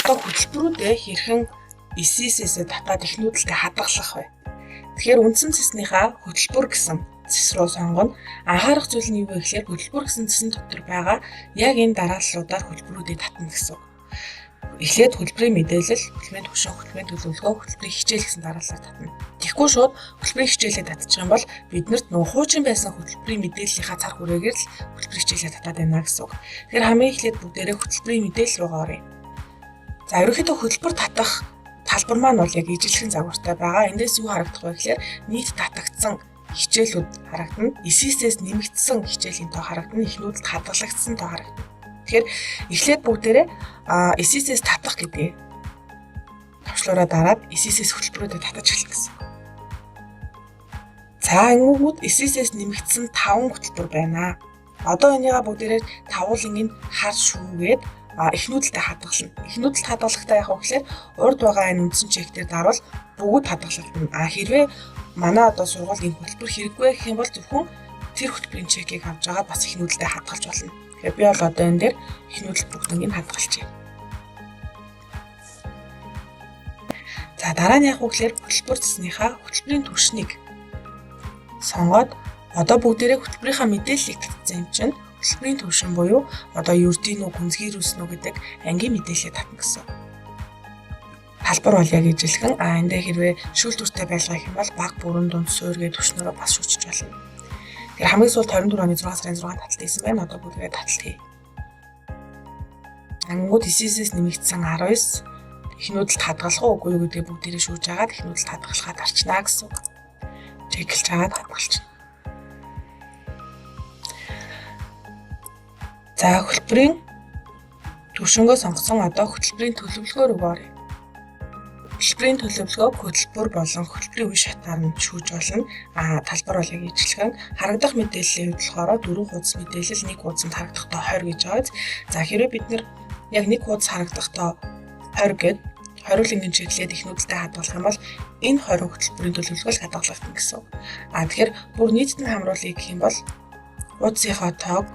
одоо хөтөлбөрүүдээ хэрхэн ECS-ээс татаад их нүүдэлтэй хадгалах вэ? Тэгэхээр үндсэн цэснийхаа хөтөлбөр гэсэн цэс рүү сонгоно. Анхаарах зүйл нь юу вэ гэхээр хөтөлбөр гэсэн цэсэн дотор байгаа яг энэ дарааллуудаар хөтөлбөрүүдийг татна гэсэн. Эхлээд хөтөлбөрийн мэдээлэл, хөтөлбөрийн түвшин, хөтөлбөрийн төлөвлөгөө, хөтөлбөрийн хичээл гэсэн дарааллаар татна. Тэгэхгүй шууд хөтөлбөрийн хичээлээ татчих юм бол биднэрт нөгөө хуучин байсан хөтөлбөрийн мэдээллийнхаа цар хүрээгээр л хөтөлбөрийн хичээлээ татаад байна гэсэн үг. Тэгэхээр хамгийн эхлээд бүгдээрээ хөтөлбөрийн мэдээлэл рүү оръё. За ерөнхийдөө хөтөлбөр татах талбар маань бол яг ижилхэн загвартай байгаа. Эндээс юу харагдах вэ гэхээр нийт татагдсан хичээлүүд харагдана. ECS-ээс нэмэгдсэн хичээлийн тоо харагдана. Их нүүдэлд хадгалагдсан тоо харагдана. Тэгэхээр эхлээд бүгдээрээ ECS-ээс татах гэдгийг товчлуураа дараад ECS-ээс хөтөлбөрүүдэд татаж эхэлнэ гэсэн. За ингэнгүүт ECS-ээс нэмэгдсэн 5 хөтөлбөр байна. Одоо энийгээ бүгдээрээ тавуулангийн хар шүүгээд их нүүдэлтэй хадгална. Их нүүдэлд хадгалахдаа яг гэхээр урд байгаа энэ үндсэн чек дээр дарвал бүгд хадгалагдана. Хэрвээ манай одоо сургуулийн хөтөлбөр хэрэггүй гэх юм бол зөвхөн тэр хөтөлбөрийн чекийг авч байгаа бас их нүүдэлтэй хадгалж болно. Тэгэхээр би бол одоо энэ дээр их нүүдэл бүгднийг хадгалчихъя. За дараа нь яг гэхээр хөтөлбөр цэснийхаа хөтөлбөрийн түвшнийг сонгоод одоо бүгдээрээ хөтөлбөрийнхаа мэдээллийг татсан юм чинь хөтөлбөрийн түвшин буюу одоо ердийн үү, гүнзгийрүүлсэн үү гэдэг ангийн мэдээлэлээ татна гэсэн. Талбар бол яг ижилхэн. Энд хэрвээ шүүлтүртэй байлгаа гэх юм бол баг бүрэн дунд суурь гэдэг түвшнөрөө бас шүүчж болно. Тэгэхээр хамгийн сүүлд 24 оны 6 сарын 6-нд таталт хийсэн байна. Одоо бүгдээ таталт хий. Ангууд ECS-ээс нэмэгдсэн 19 их нүүдэлд хадгалах уугүй юу гэдгийг бүгдээрээ шүүж агаад их нүүдэлд хадгалахад арчнаа гэсэн. Чеклж агаад хадгалчихна. За хөтөлбөрийн түвшингөө сонгосон одоо хөтөлбөрийн төлөвлөгөө рүү оръё. Хөтөлбөрийн төлөвлөгөөг хөтөлбөр болон хөтөлбөрийн үе шатаар нь шүүж болно. Талбар бол яг ижилхэн. Харагдах мэдээллийн хувьд болохоор 4 хуудас мэдээлэл, 1 хуудасанд харагдахтаа 20 гэж байгаа. За хэрвээ бид нэр яг 1 хуудас харагдахтаа 20 гэд хориулангийн чиглэлд их нүүдэлтэй хадгалах юм бол энэ 20 хөтөлбөрийн төлөвлөгөөл хадгалагдана гэсэн. Тэгэхээр бүр нийтэд нь хамруулъя гэх юм бол хуудасынхаа тоог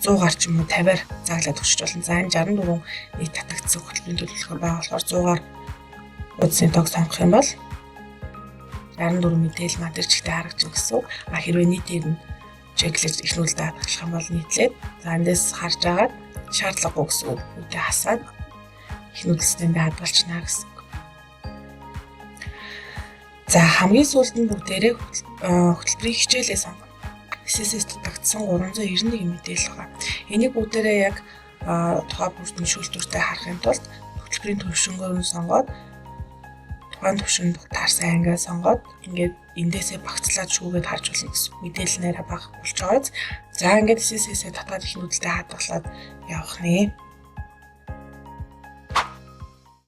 100-аар ч юм уу 50-аар зааглаад өчж болно. За энэ 64 нийт татагдсан хөтөлбөрийн төлөвлөгөө байгаа болохоор 100-аар хуудасын тоог сонгох юм бол 64 мэдээлэл мадэр чигтээ харагдана гэсэн. Хэрвээ нийтээр нь чеклэж их нүүдэлтэй хадгалах юм бол нийтлээд за эндээс харж агаад шаардлагагүй гэсэн үг үедээ хасаад их нүүдэлтэндээ хадгалчихна гэсэн. За хамгийн сүүлд нь бүгдээрээ хөтөлбөрийн хичээлээ сонгоно. ECS-ээс татагдсан 391 мэдээлэл байгаа. Энийг бүгдээрээ яг тухайн бүрдийн шүүлтүртэй харахын тулд хөтөлбөрийн түвшингөө сонгоод тухайн түвшинд таарсан ангиа сонгоод ингээд эндээсээ багцлаад шүүгээд харж болно гэсэн. Мэдээлэл нэрээ бага болж байгаа. За ингээд ECS-ээс татаад их нүүдэлтэй хадгалаад явах нэ.